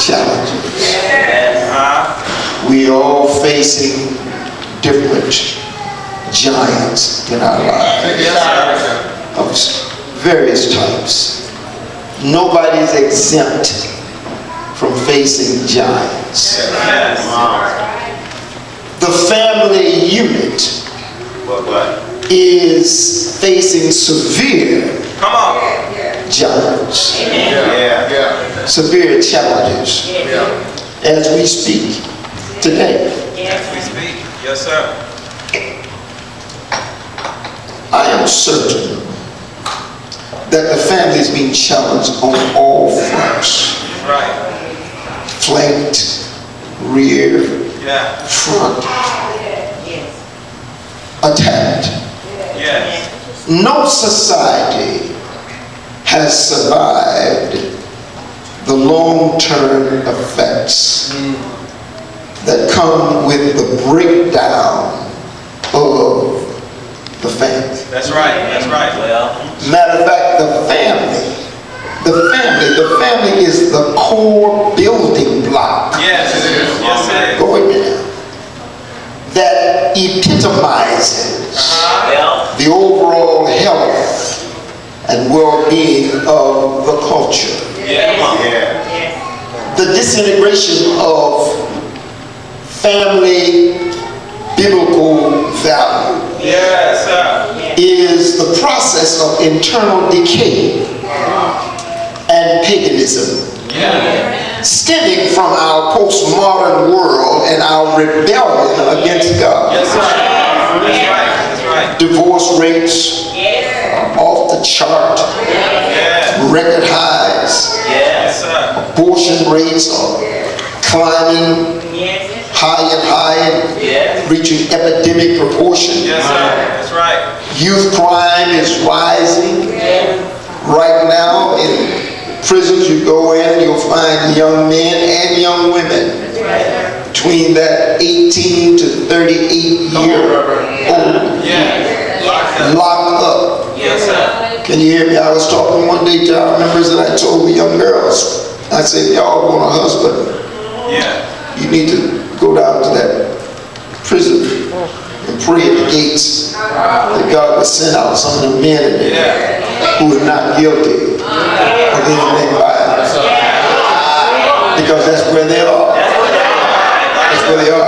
challenges. We are all facing different giants in our lives of various types. Nobody is exempt from facing giants. The family unit is facing severe giants, severe challenges as we speak today. Yes, sir. I am certain that the family is being challenged on all fronts. Right. Flanked, rear, front, attacked. Yes. No society has survived the long-term effects that come with the breakdown of the family. That's right. That's right. Well. Matter of fact, the family is the core building block. Yes, it is. Yes, it is. Go with me now. That epitomizes the overall health and well-being of the culture. The disintegration of family biblical value is the process of internal decay and paganism stemming from our postmodern world and our rebellion against God. That's right. Divorce rates are off the chart, record highs. Abortion rates are climbing high and high, reaching epidemic proportion. That's right. Youth crime is rising. Right now in prisons you go in, you'll find young men and young women between that 18 to 38 year old locked up. Can you hear me? I was talking one day to our members and I told the young girls, I said, y'all want a husband, you need to go down to that prison and pray at the gates that God would send out some of the men in there who are not guilty of anything violent. Because that's where they are. That's where they are. I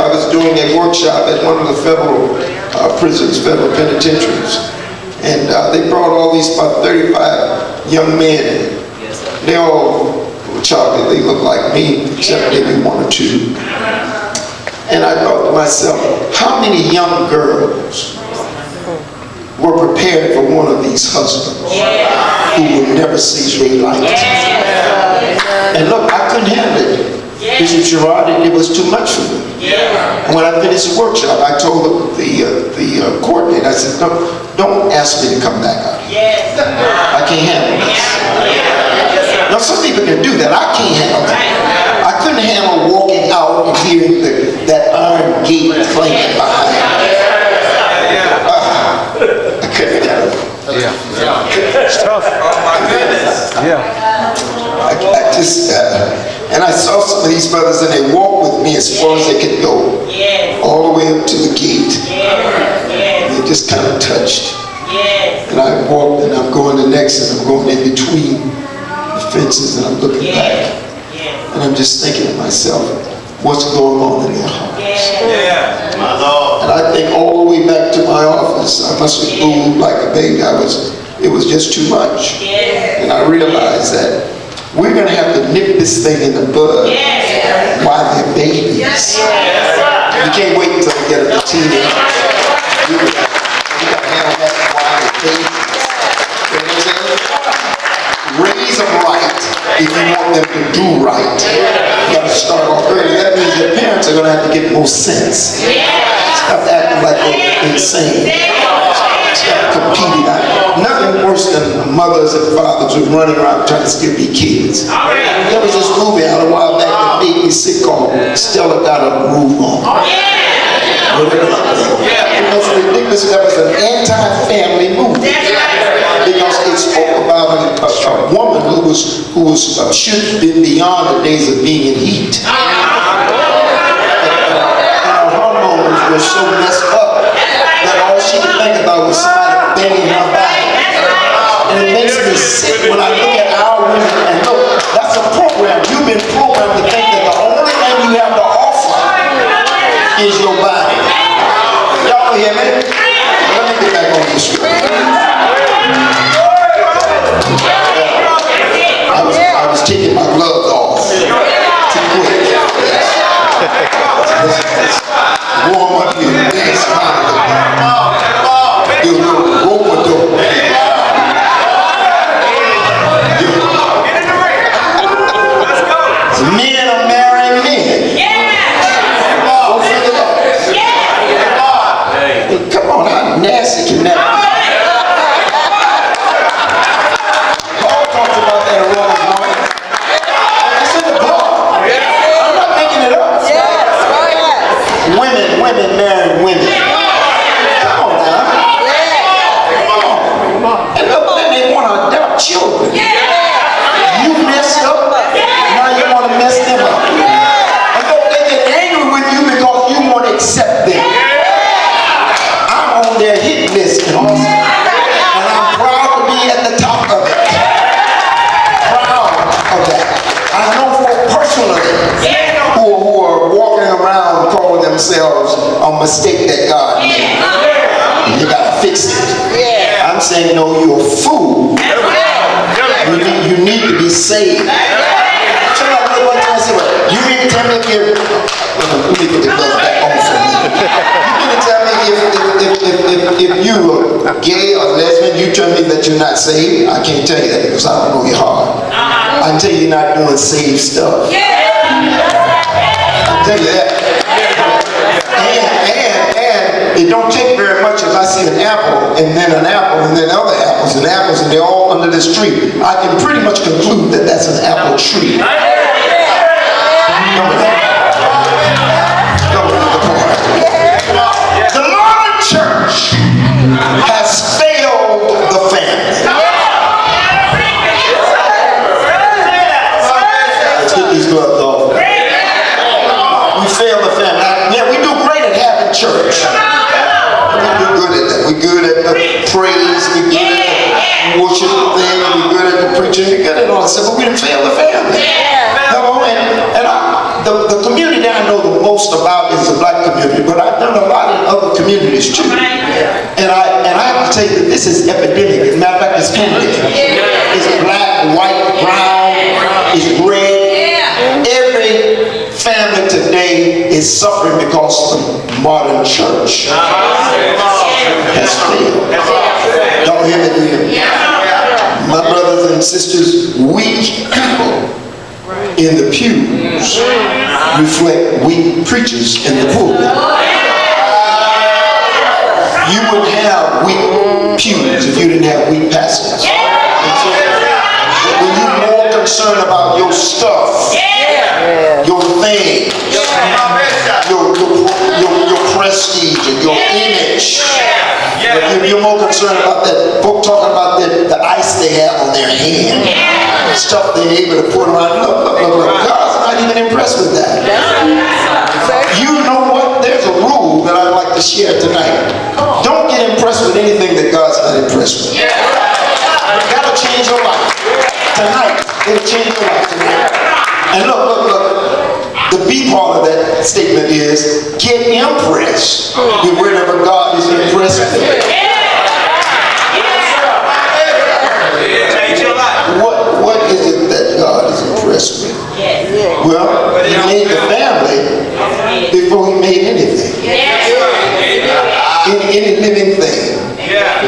was doing a workshop at one of the federal prisons, federal penitentiaries. And they brought all these about 35 young men in. They all were chocolate. They looked like me, except maybe one or two. And I thought to myself, how many young girls were prepared for one of these husbands who would never see daylight? And look, I couldn't handle it. Bishop Gerard, it was too much for me. And when I finished the workshop, I told the coordinator, I said, don't ask me to come back out here. I can't handle this. Now, some people can do that. I can't handle that. I couldn't handle walking out and hearing that iron gate clanking behind me. I couldn't handle it. It's tough. Oh my goodness. I just, and I saw some of these brothers and they walked with me as far as they could go. All the way up to the gate. They just kind of touched. And I walked and I'm going the next and I'm going in between the fences and I'm looking back. And I'm just thinking to myself, what's going on in their hearts? My Lord. And I think all the way back to my office, I must have booed like a baby. It was just too much. And I realized that we're going to have to nip this thing in the bud while they're babies. You can't wait until they get up to teenage. You got to handle that while they're babies. You know what I'm saying? Raise them right if you want them to do right. You got to start off early. That means your parents are going to have to get more sense. Stop acting like they're insane. Stop competing. Nothing worse than mothers and fathers who are running around trying to skip their kids. There was this movie out a while back that made me sick called Stella Got a Groove On. It was ridiculous. That was an anti-family movie. Because it spoke about a woman who should have been beyond the days of being in heat. And her hormones were so messed up that all she could think about was somebody banging her back. And it makes me sick when I look at our women and look, that's a program. You've been programmed to think that the only thing you have to offer is your body. Y'all hear me? Let me get back on this script. I was taking my gloves off too quick. Warm up your dance body. Your little rope-a-dope. Men are marrying men. Go figure that. Come on, how nasty can that be? Paul talks about that in Romans 1. It's in the book. I'm not making it up. Women marrying women. Come on now. Come on. And look, then they want to adopt children. You messed up. Now you want to mess them up. And look, they get angry with you because you won't accept them. I'm on their hit list and awesome. And I'm proud to be at the top of it. Proud of that. I know folk personally who are walking around calling themselves a mistake that God made. You gotta fix it. I'm saying, no, you're a fool. You need to be saved. Somebody look one time and say, well, you mean to tell me if you're... Let me get the gloves back on for me. You mean to tell me if you are gay or lesbian, you tell me that you're not saved? I can't tell you that because I don't know your heart. I can tell you you're not doing saved stuff. I can tell you that. And it don't take very much if I see an apple and then other apples and apples and they're all under this tree. I can pretty much conclude that that's an apple tree. The Lord Church has failed the family. Let's get these gloves off. We failed the family. Yeah, we do great at having church. We're good at that. We're good at the praise. We're good at the worship thing. We're good at the preaching. We're good at all that stuff. But we didn't fail the family. The community that I know the most about is the black community, but I've done a lot in other communities too. And I have to tell you that this is epidemic. As a matter of fact, it's pandemic. It's black, white, brown, it's red. Every family today is suffering because the modern church has failed. Don't hear me, do you? My brothers and sisters, weak people in the pews reflect weak preachers in the pulpit. You wouldn't have weak pews if you didn't have weak pastors. When you're more concerned about your stuff, your thing, your prestige and your image, you're more concerned about that. Folk talking about the ice they have on their hand, stuff they're able to put around. Look. God's not even impressed with that. You know what? There's a rule that I'd like to share tonight. Don't get impressed with anything that God's not impressed with. That'll change your life. Tonight, it'll change your life tonight. And look. The B part of that statement is get impressed with wherever God is impressed with. What is it that God is impressed with? Well, He made the family before He made anything. Any living thing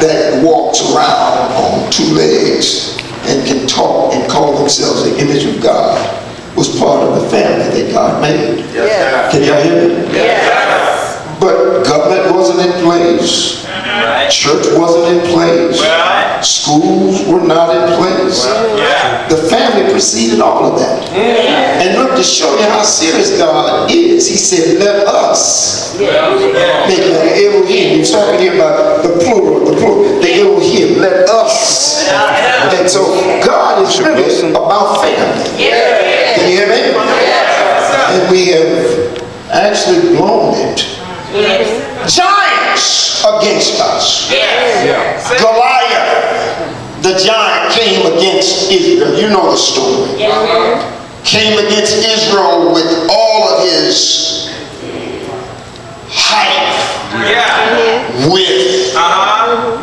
that walks around on two legs and can talk and call themselves the image of God was part of the family that God made. Can y'all hear me? Yes. But government wasn't in place. Church wasn't in place. Schools were not in place. The family preceded all of that. And look, to show you how serious God is, He said, let us make an Elohim. He's talking here about the plural, the Elohim. Let us. And so God is really about family. Can you hear me? And we have actually blown it. Giants against us. Goliath, the giant, came against Israel. You know the story. Came against Israel with all of his height, width,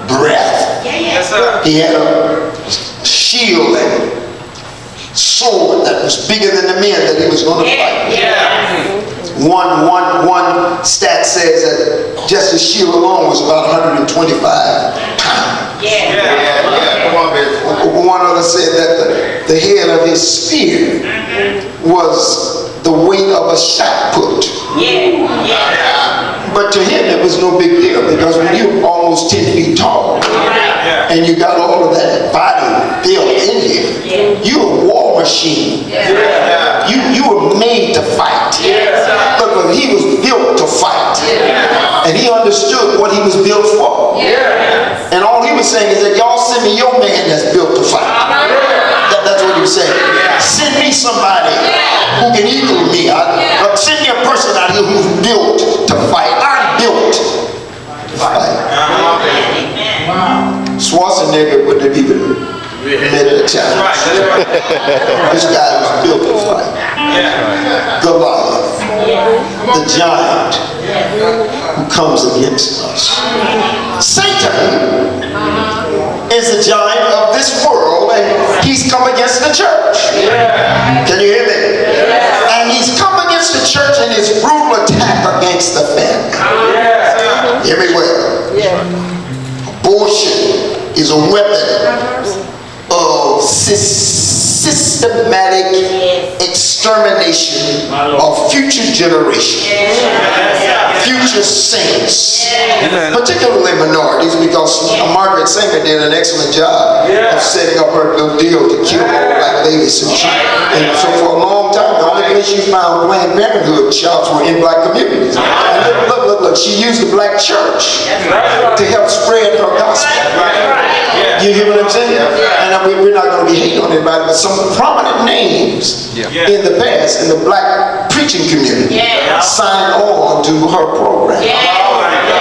breadth. Yes, sir. He had a shield and sword that was bigger than the men that he was going to fight with. Yeah. One stat says that just the shield alone was about 125 pounds. Come on, baby. One other said that the head of his spear was the weight of a shot put. But to him it was no big deal, because when you're almost 10 feet tall and you got all of that body built in you, you're a war machine. You were made to fight. Look, he was built to fight. And he understood what he was built for. And all he was saying is that y'all send me your man that's built to fight. That's what he was saying. Send me somebody who can equal me. Send me a person out here who's built to fight. I'm built to fight. Schwarzenegger wouldn't have even met the challenge. This guy was built to fight. Goliath, the giant who comes against us. Satan is a giant of this world, and he's come against the church. Can you hear me? And he's come against the church in his brutal attack against the family. Hear me well. Abortion is a weapon of systematic extermination of future generations, future saints, particularly minorities, because Margaret Sanger did an excellent job of setting up her little deal to kill all black ladies. And so for a long time, the only place you found Planned Parenthood shops were in black communities. And look, she used the black church to help spread her gospel. You hear what I'm saying? And we're not going to be hating on anybody, but some prominent names in the past in the black preaching community signed on to her program.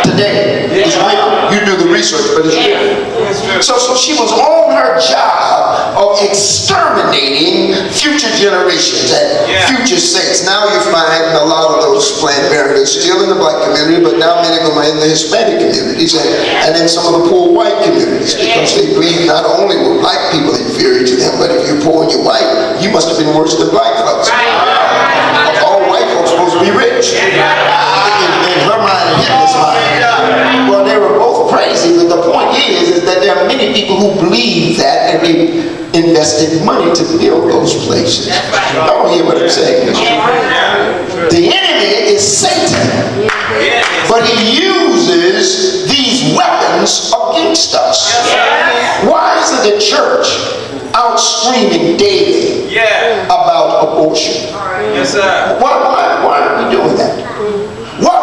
Today, it's real. You do the research, but it's real. So she was on her job of exterminating future generations and future saints. Now you find a lot of those Planned Parenthoods still in the black community, but now many of them are in the Hispanic communities and in some of the poor white communities, because they believe not only were black people inferior to them, but if you're poor and you're white, you must have been worse than black folks. All white folks are supposed to be rich. In her mind and Hitler's mind. Well, they were both crazy, but the point is that there are many people who believe that, and they invested money to build those places. Don't hear what I'm saying. The enemy is Satan, but he uses these weapons against us. Why isn't the church out screaming daily about abortion? Yes, sir. Why are we doing that? Why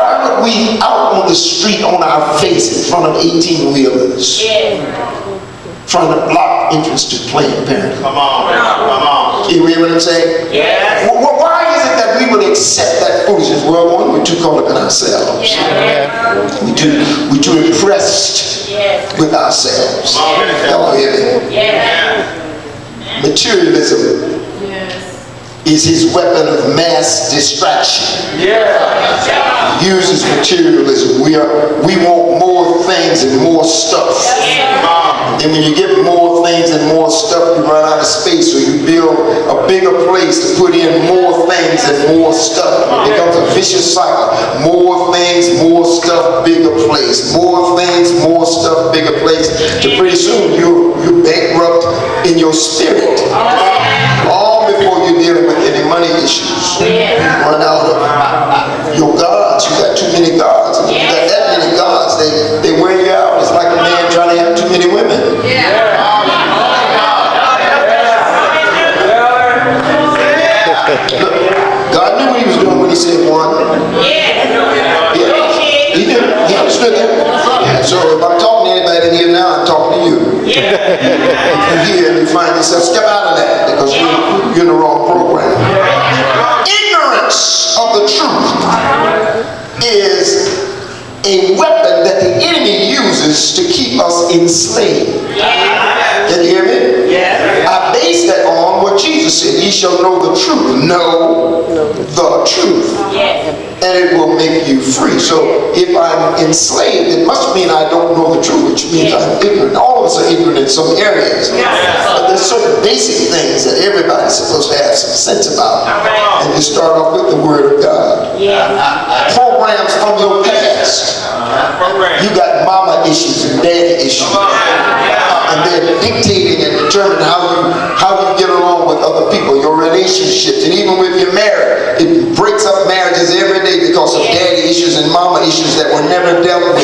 aren't we out on the street on our face in front of 18-wheelers? Trying to block entrance to Planned Parenthood? Come on. You hear what I'm saying? Why is it that we will accept that foolishness? Well, one, we're too caught up in ourselves. We're too impressed with ourselves. Y'all hear me? Materialism is his weapon of mass distraction. He uses materialism. We want more things and more stuff. And when you get more things and more stuff, you run out of space, so you build a bigger place to put in more things and more stuff. It becomes a vicious cycle. More things, more stuff, bigger place. More things, more stuff, bigger place. So pretty soon you're bankrupt in your spirit. All before you're dealing with any money issues. You run out of your gods. You got too many gods. If you got that many gods, they wear you out. It's like a man trying to have too many women. God knew what he was doing when he said one. He did. He understood that. So if I'm talking to anybody in here now, I'm talking to you. If you're here, if find yourself, step out of that because you're in the wrong program. Ignorance of the truth is a weapon that the enemy uses to keep us enslaved. Can you hear me? Yeah. I base that on what Jesus said. Ye shall know the truth. Know the truth. And it will make you free. So if I'm enslaved, it must mean I don't know the truth, which means I'm ignorant. All of us are ignorant in some areas. But there's certain basic things that everybody's supposed to have some sense about. And you start off with the Word of God. Programs from your past. You got mama issues and daddy issues. And they're dictating and determining how you get along with other people, your relationships, and even with your marriage. It breaks up marriages every day because of daddy issues and mama issues that were never dealt with.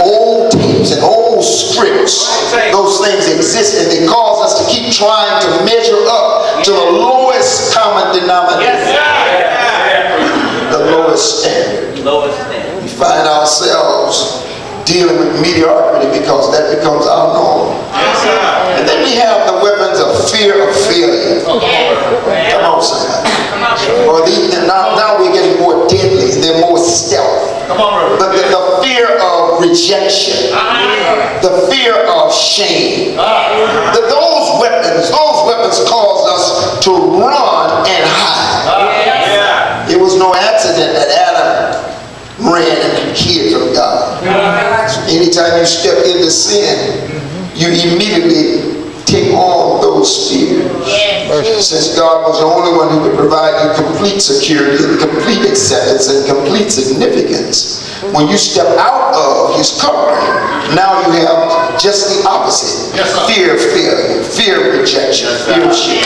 Old tapes and old scripts, those things exist, and they cause us to keep trying to measure up to the lowest common denominator. The lowest standard. We find ourselves dealing with mediocrity because that becomes our norm. And then we have the weapons of fear of failure. Come on, somebody. Or now we're getting more deadly. They're more stealth. But the fear of rejection, the fear of shame, those weapons cause us to run and hide. It was no accident that Adam ran and hid from God. So anytime you step into sin, you immediately take on those fears. Since God was the only one who could provide you complete security and complete acceptance and complete significance, when you step out of His covering, now you have just the opposite. Fear of failure, fear of rejection, fear of shame.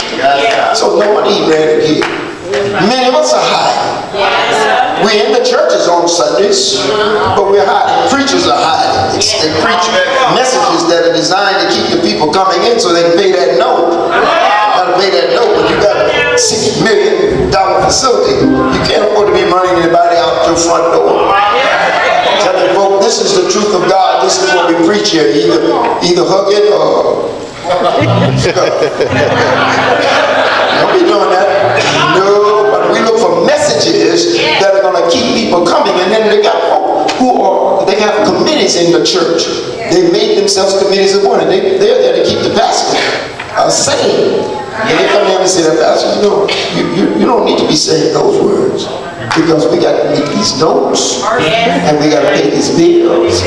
So no one ran and hid. Many of us are hiding. We're in the churches on Sundays, but we're hiding. Preachers are hiding. They preach messages that are designed to keep the people coming in so they can pay that note. Got to pay that note when you got a $6 million facility. You can't afford to be running anybody out your front door. Telling folks, this is the truth of God. This is what we preach here. Either hug it or don't be doing that. No, but we look for messages that are going to keep people coming. And then they got folk they have committees in the church. They made themselves committees of one, and they're there to keep the pastor sane. And they come in and say, Pastor, you don't need to be saying those words because we got to meet these notes and we got to pay these bills.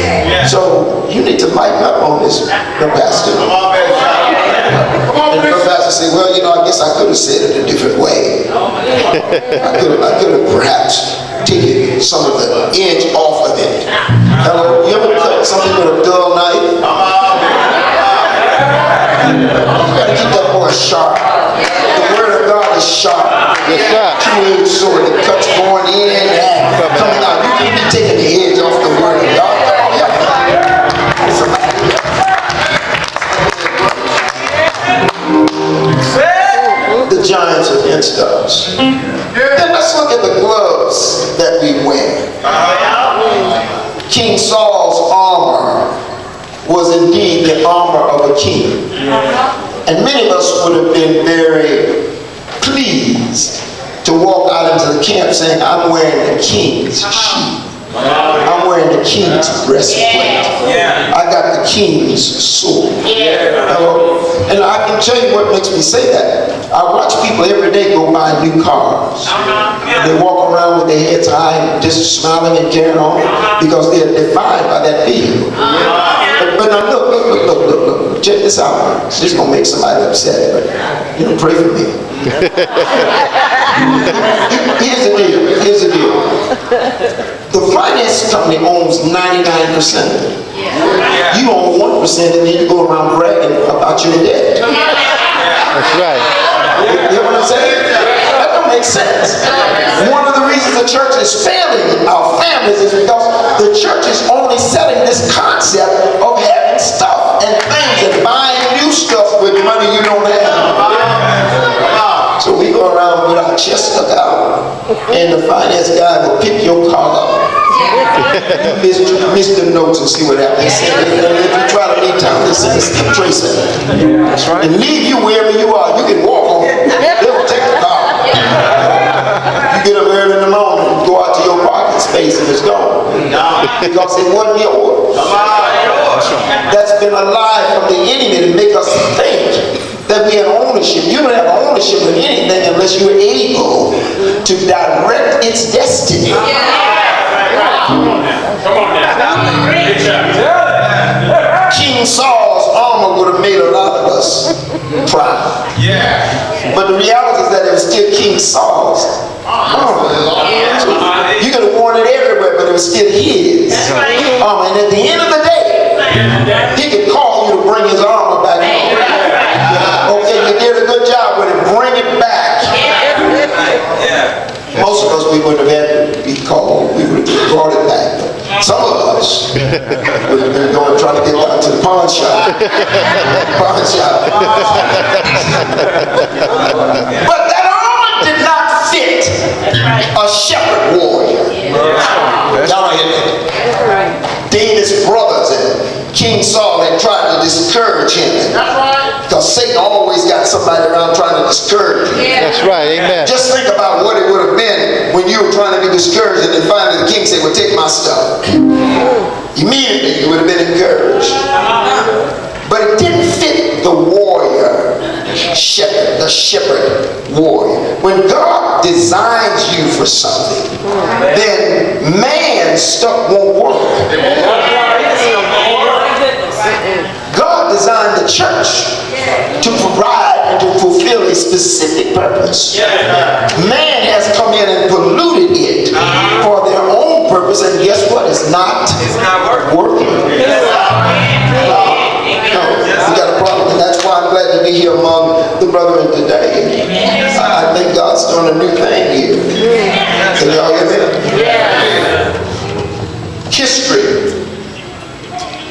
So you need to lighten up on this, Pastor. And the pastor say, well, I guess I could have said it a different way. I could have perhaps taken some of the edge off of it. Hello, you ever cut something with a dull knife? You gotta keep that boy sharp. The Word of God is sharp. Two-edged sword that cuts going in and coming out. You can't be taking the edge off the Word of God. The giants against us. Then let's look at the gloves that we wear. King Saul's armor was indeed the armor of a king. And many of us would have been very pleased to walk out into the camp saying, I'm wearing the king's sheath. I'm wearing the king's breastplate. I got the king's sword. And I can tell you what makes me say that. I watch people every day go buy new cars. They walk around with their heads high and just smiling and carrying on because they're defined by that vehicle. But now look, check this out. This is going to make somebody upset, but pray for me. Here's the deal. The finance company owns 99% of it. You own 1% and then you go around bragging about your debt. That's right. You know what I'm saying? That don't make sense. One of the reasons the church is failing our families is because the church is only selling this concept of having stuff and things and buying new stuff with money you don't have. So we go around with our chest stuck out and the finance guy will pick your collar. Miss the notes and see what happens. If you try to leave town, they say, skip Tracy. That's right. And leave you wherever you are. You can walk home. They will take the car. You get up early in the morning, go out to your parking space and it's gone. Because it wasn't yours. That's been a lie from the enemy to make us think that we have ownership. You don't have ownership of anything unless you're able to direct its destiny. King Saul's armor would have made a lot of us proud. But the reality is that it was still King Saul's armor. You could have worn it everywhere, but it was still his armor. And at the end of the day, he could call you to bring his armor back home. Okay, you did a good job with it. Bring it back. Most of us, we wouldn't have had to be called. We would have brought it back. But some of us would have been going trying to get down to the pawn shop. Pawn shop. But that armor did not fit a shepherd warrior. Y'all hear me? David's brothers and King Saul had tried to discourage him. Because Satan always got somebody around trying to discourage him. That's right. Amen. Just think about what it would have been when you were trying to be discouraged and then finally the king said, well, take my stuff. Immediately you would have been encouraged. But it didn't fit the warrior shepherd, the shepherd warrior. When God designs you for something, then man's stuff won't work. God designed the church to provide and to fulfill a specific purpose. Man has come in and polluted it for their own purpose, and guess what? It's not working. No, we got a problem, and that's why I'm glad to be here among the brethren today. I think God's doing a new thing here. Can y'all hear me? History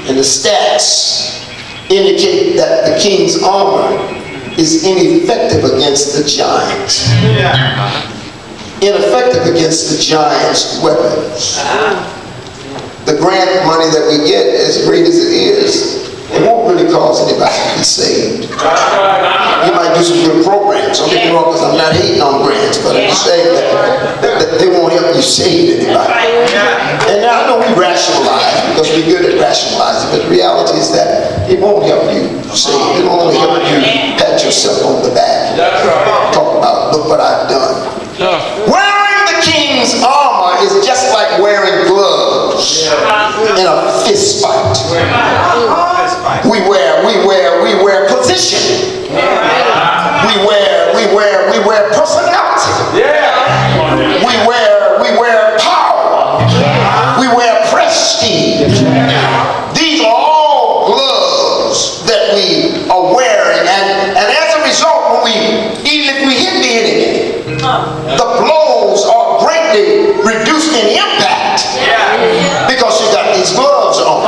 and the stats indicate that the king's armor is ineffective against the giants. Ineffective against the giants' weapons. The grant money that we get, as great as it is, it won't really cause anybody to be saved. You might do some good programs. Don't get me wrong, because I'm not hating on grants, but I'm just saying that they won't help you save anybody. And now I know we rationalize because we're good at rationalizing, but the reality is that it won't help you save. It will only help you pat yourself on the back. Talk about, look what I've done. Wearing the king's armor is just like wearing gloves in a fist fight. We wear position. We wear personality. We wear power. We wear prestige. These are all gloves that we are wearing, and as a result, even if we hit the enemy, the blows are greatly reduced in impact because you got these gloves on.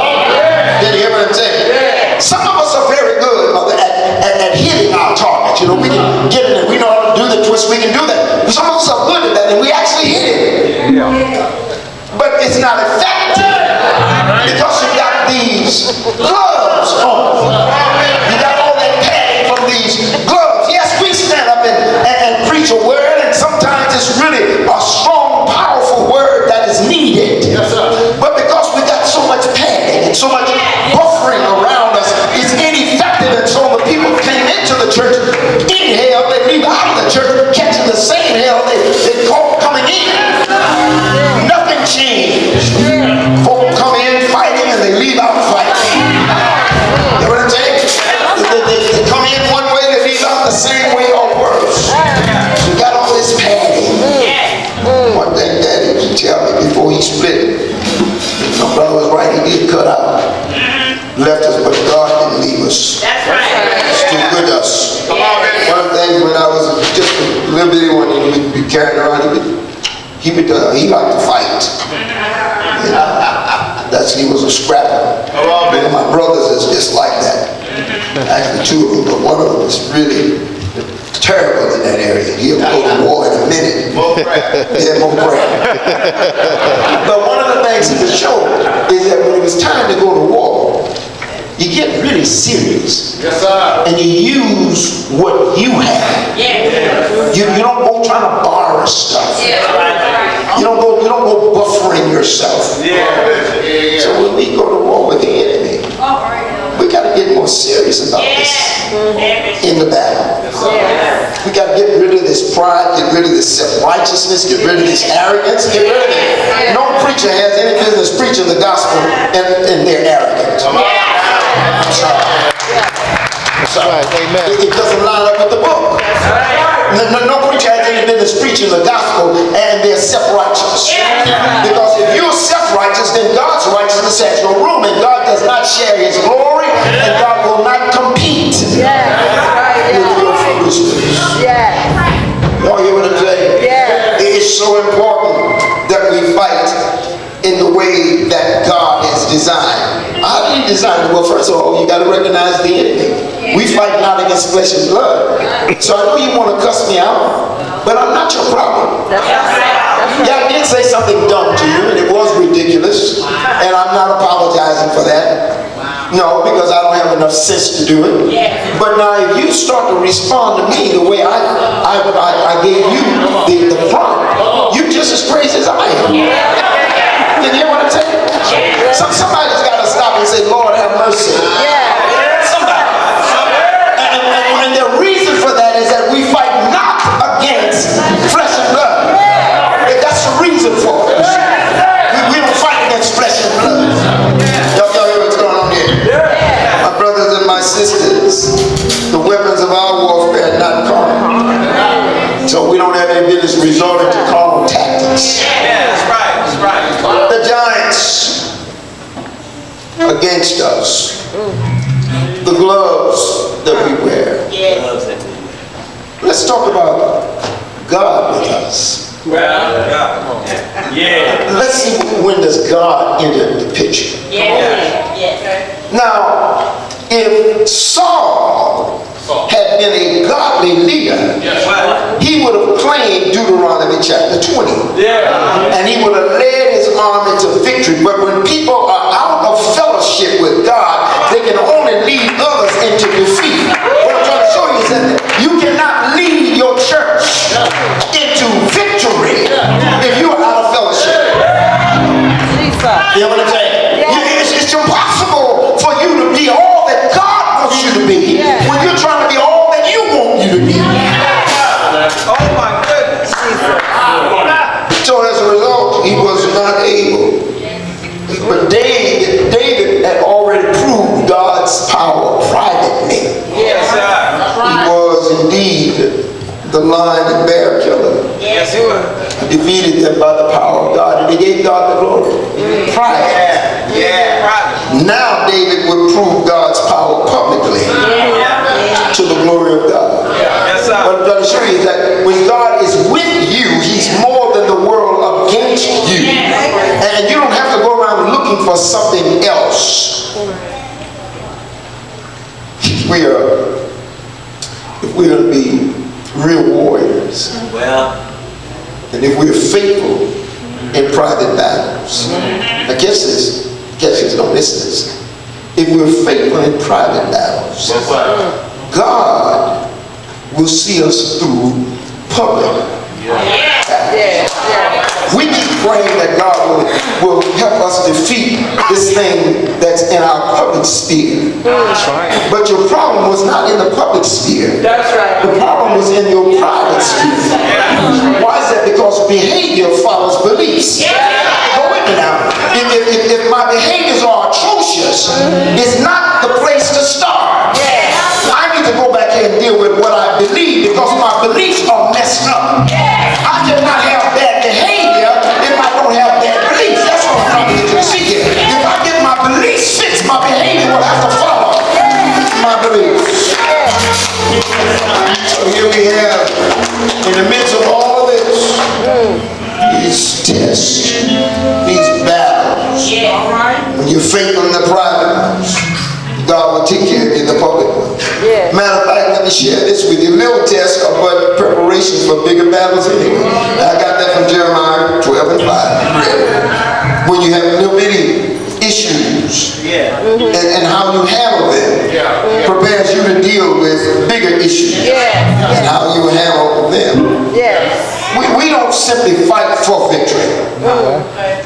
Did you hear what I'm saying? Some of us are very good at hitting our target. You know, we can get in it. We know how to do the twist. We can do that. Some of us are good at that, and we actually hit it. But it's not effective because you got these gloves on. You got all that padding from these gloves. Yes, we stand up and preach a word, and sometimes it's really a strong, powerful word that is needed. But because we got so much padding and so much buffering around us, it's ineffective. And so the people came into the church in hell, they leave out of the church catching the same hell they caught coming in. Nothing changed. Folk come in fighting and they leave out fighting. You know what I'm saying? They come in one way, they leave out the same way or worse. We got all this padding. One thing Daddy used to tell me before he split, my brother was right, he did cut out. Left us, but God didn't leave us. That's right. Still with us. One of the things when I was just a little bitty one, he would be carrying around, he liked to fight. He was a scrapper. One of my brothers is just like that. Actually, two of them, but one of them is really terrible in that area. He'll go to war in a minute. More crap. Yeah, more crap. But one of the things see, the show is that when it was time to go to war, you get really serious. Yes, sir. And you use what you have. You don't go trying to borrow stuff. You don't go buffering yourself. So when we go to war with the enemy, we got to get more serious about this in the battle. We got to get rid of this pride, get rid of this self-righteousness, get rid of this arrogance, get rid of it. No preacher has any business preaching the gospel and they're arrogant. I'm sorry. That's right. Amen. It doesn't line up with the book. No preacher has any business preaching the gospel and they're self-righteous. Because if you're self-righteous, then God's righteousness has no room, and God does not share his glory, and God will not compete with your foolishness. Y'all hear what I'm saying? It's so important that we fight in the way that God has designed. How did he design it? Well, first of all, you got to recognize the enemy. We fight not against flesh and blood. So I know you want to cuss me out, but I'm not your problem. Yeah, I did say something dumb to you, and it was ridiculous, and I'm not apologizing for that. No, because I don't have enough sense to do it. But now, if you start to respond to me the way I gave you the prompt, you're just as crazy as I am. You hear what I'm saying? Somebody's got to stop and say, Lord, have mercy. Somebody. And the reason for that is that we fight not against flesh and blood. That's the reason for it. We don't fight against flesh and blood. Y'all hear what's going on here? My brothers and my sisters, the weapons of our warfare are not carnal. So we don't have any business resorting to carnal tactics. That's right. The giants against us. The gloves that we wear. Let's talk about God with us. Let's see, when does God enter the picture? Now, if Saul had been a godly leader, he would have claimed Deuteronomy chapter 20. And he would have led his army to victory. But when people are out of fellowship with God, they can only lead others into defeat. What I'm trying to show you is that you cannot lead your church into victory if you are out of fellowship. You know what I'm saying? It's impossible for you to be all that God wants you to be when you're trying to be all that you want you to be. Oh my goodness. So as a result, he was not able. But David had already proved God's power privately. Yes, sir. He was indeed the lion and bear killer. Yes, he was. He defeated them by the power of God, and he gave God the glory. Private. Now David would prove God's power publicly to the glory of God. Yes, sir. What I'm trying to show you is that when God is with you, he's more than the world against you. And you don't have to go around looking for something else. If we are to be real warriors, and if we're faithful in private battles, now catch this, don't miss this. If we're faithful in private battles, God will see us through public. We keep praying that God will help us defeat this thing that's in our public sphere. That's right. But your problem was not in the public sphere. That's right. The problem was in your private sphere. Why is that? Because behavior follows beliefs. Go with me now. If my behaviors are atrocious, it's not the place to start. I need to go back here and deal with what I believe, because my beliefs are messed up. I cannot have bad behavior if I don't have bad beliefs. That's what I'm trying to get you to see here. If I get my beliefs fixed, my behavior will have to follow my beliefs. So here we have, in the midst of all of this, these tests, these battles. When you're faithful in the private ones, God will take care of you in the public ones. Matter of fact, let me share this with you. Little tests are but preparations for bigger battles anyway. I got that from Jeremiah 12:5. When you have little bitty issues Yeah. and how you handle them prepares you to deal with bigger issues and how you handle them. We don't simply fight for victory.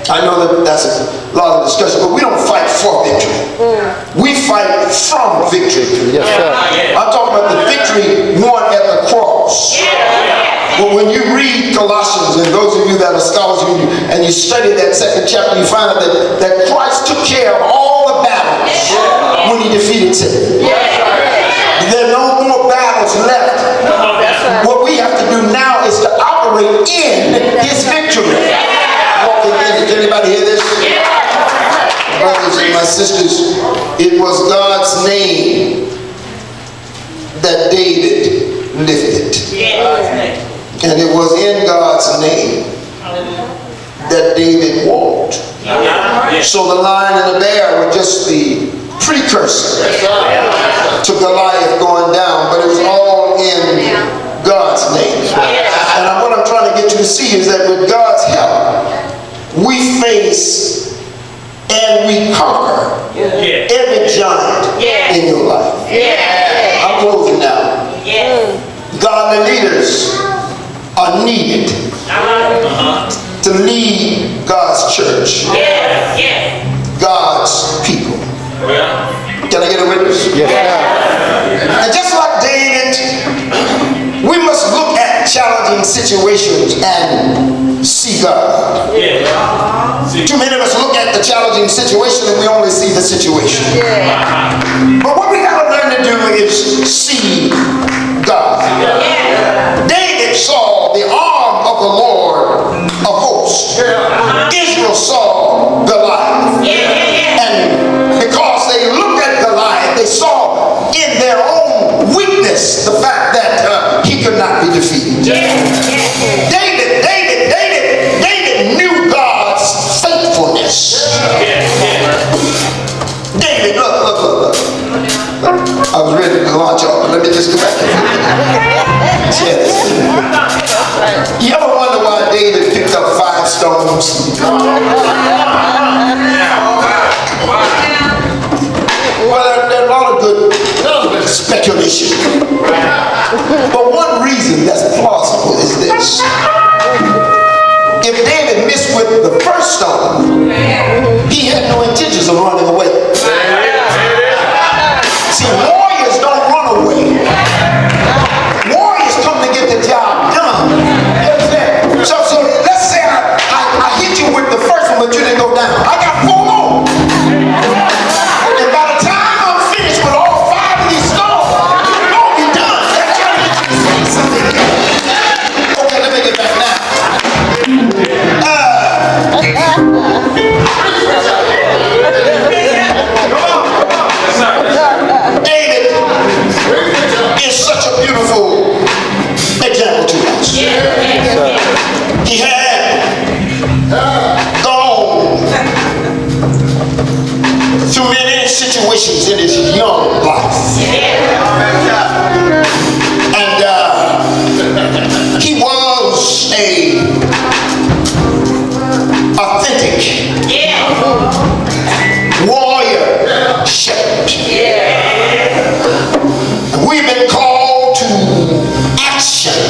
I know that that's a lot of discussion, but we don't fight for victory. We fight from victory. Yes, sir. I'm talking about the victory won at the cross. Well, when you read Colossians, and those of you that are scholars and you study that second chapter, you find out that Christ took care of all the battles when he defeated sin. There are no more battles left. What we have to do now is to operate in his victory. Walking in it. Did anybody hear this? Brothers and my sisters, it was God's name that David lifted. And it was in God's name that David walked. So the lion and the bear were just the precursor to Goliath going down, but it was all in God's name. And what I'm trying to get you to see is that with God's help, we face and we conquer every giant in your life. I'm closing now. Godly leaders are needed to lead God's church, God's people. Can I get a witness? Yes, sir. And just like David, we must look at challenging situations and see God. Too many of us look at the challenging situation and we only see the situation. But what we got to learn to do is see God. David saw the arm of the Lord of hosts. Israel saw Goliath. And because they looked at Goliath, they saw in their own weakness the fact that he could not be defeated. David knew God's faithfulness. David, look. I was ready to launch off, but let me just go back. Yes. You ever wonder why David picked up 5 stones? Well, there are a lot of good speculation. But one reason that's plausible is this. If David missed with the first stone, he had no intentions of running away. See, warriors don't run away. Warriors come to get the job done. You understand? So let's say I hit you with the first one, but you didn't go down. I got 4 more. And by the time I'm finished with all 5 of these stones, you're going to be done. That's trying to get you to see something. Okay, let me get back now. David is such a beautiful example to us. He had gone through many situations in his young life. And he was a authentic warrior shepherd. We've been called to action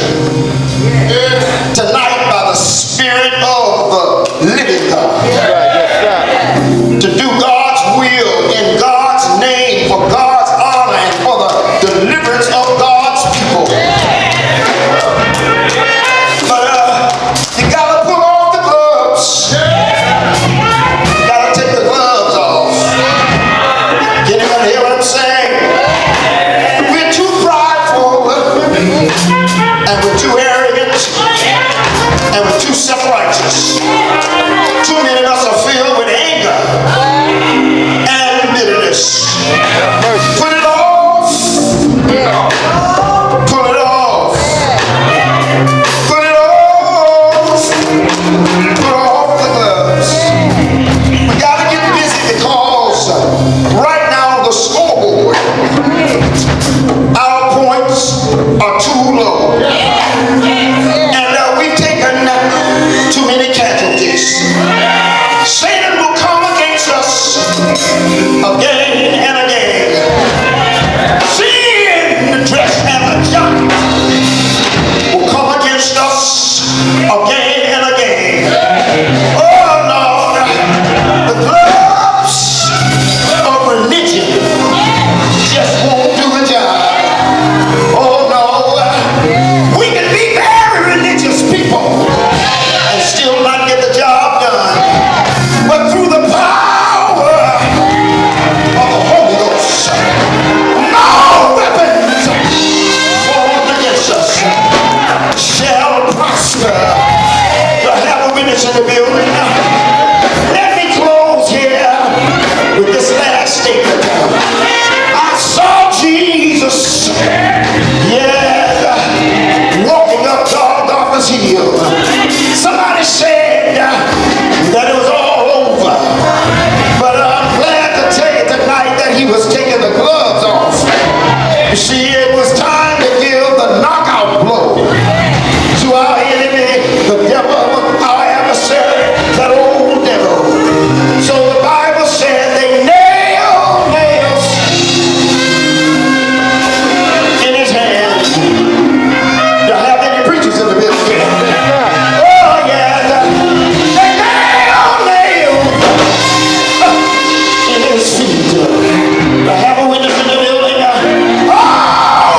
tonight by the Spirit of the living God. To do God's will in God's name for God's honor and for the deliverance of God's people. But again and again. Oh Lord, the gloves of religion just won't do the job. Oh no, we can be very religious people and still not get the job done. But through the power of the Holy Ghost, no weapons formed against us shall prosper. To have a witness in the building. Let me close here with this last statement. I saw Jesus, walking up Golgotha's hill. Somebody said that it was all over, but I'm glad to tell you tonight that he was taking the gloves off. You see, it was time to give the knockout blow to our enemy, the devil, our adversary, that old devil. So the Bible said they nailed nails in his hands. Do I have any preachers in the building? Oh yeah, they nailed nails in his feet. Do I have a witness in the building? Oh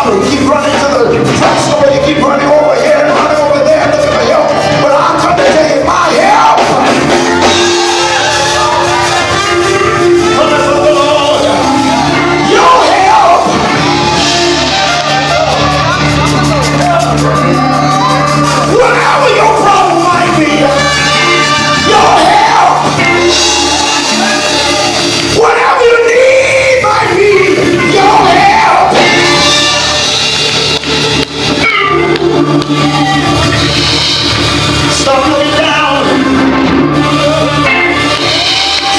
You keep running to the drugstore, you keep running over here and running over there looking for help. But I come to tell you, my help coming from the Lord. Your help, whatever your problem might be, your help, whatever you need might be, your help. Stop looking down.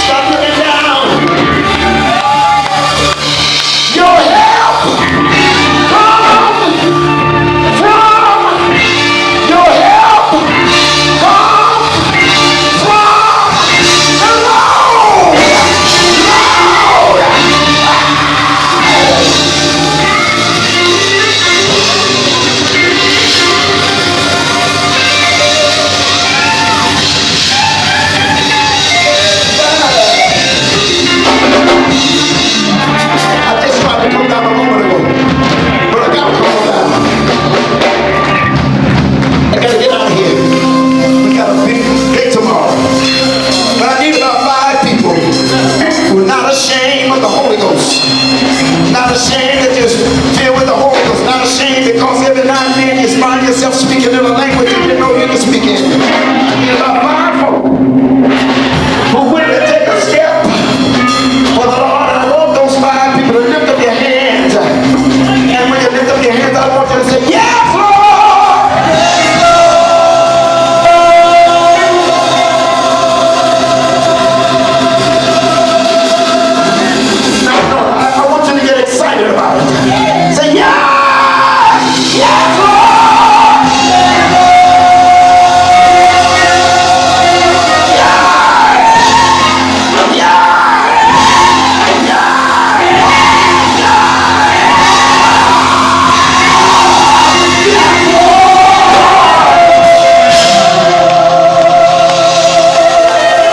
Stop looking down. Your help come from, your help come from the Lord. I just tried to come down a moment ago, but I gotta come down. I gotta get out of here. We got a big day tomorrow. But I need about 5 people who are not ashamed of the Holy Ghost. Not ashamed that you're filled with the Holy Ghost. Not ashamed because every now and then you find yourself speaking in a language you didn't know you could speak in. I need about 5 folk who willing to take a step for the Lord. I want those 5 people to lift up your hands. And when you lift up your hands, I want you to say, yes, Lord! No, I want you to get excited about it. Say, yes! Yes, Lord!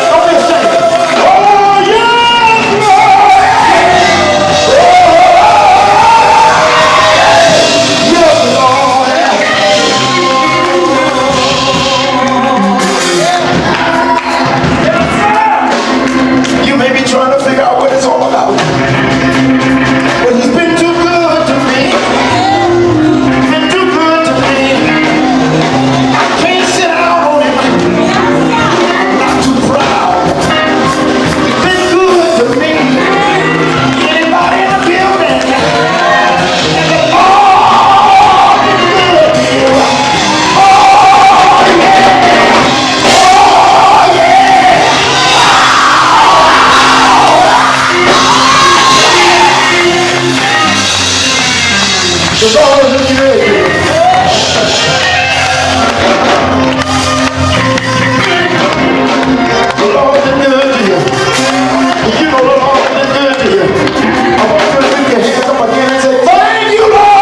Don't be ashamed. Oh, yes, Lord! Yes, Lord! You may be trying to figure out what it's all about. But he's been too good to me. He's been too good to me. I can't sit down on him. I'm not too proud. He's been good to me. Anybody in the building? Oh, he's good to you. Oh, yeah. Oh, yeah. The Lord is good. The Lord is good to you. If you know the Lord is good to you, I want you to lift your hands up again and say, thank you, Lord.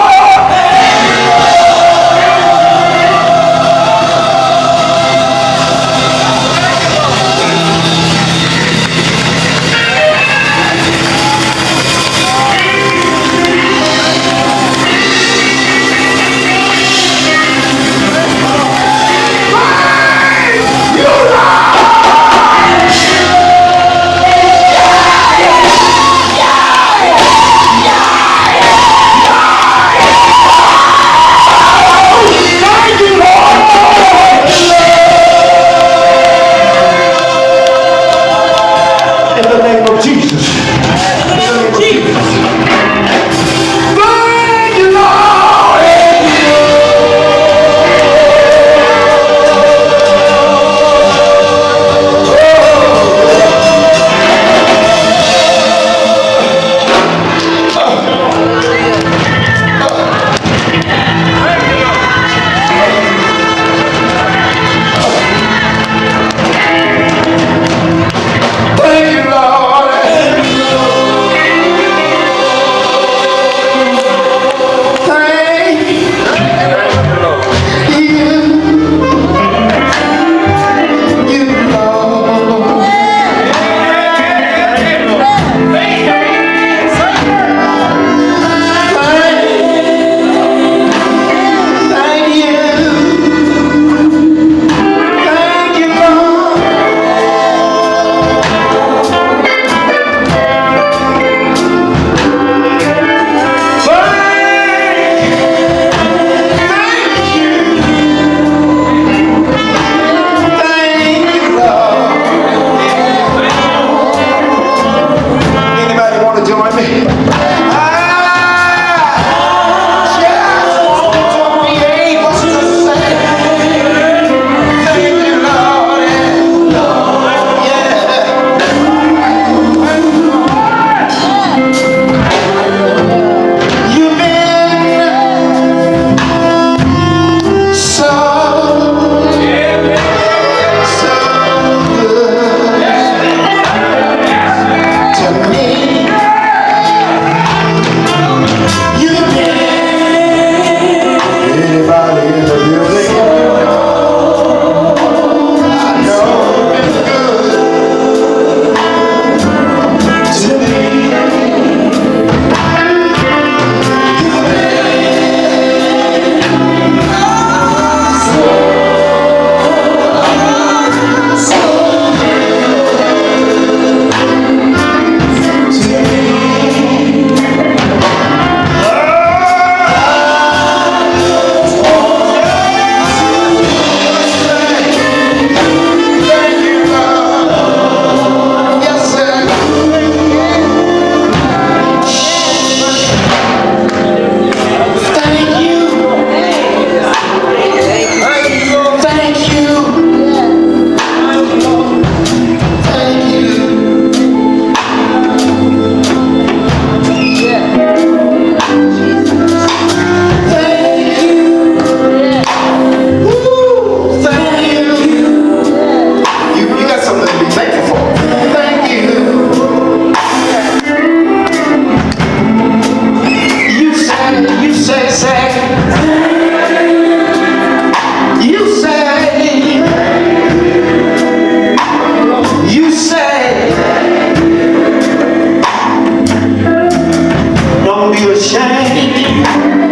ready.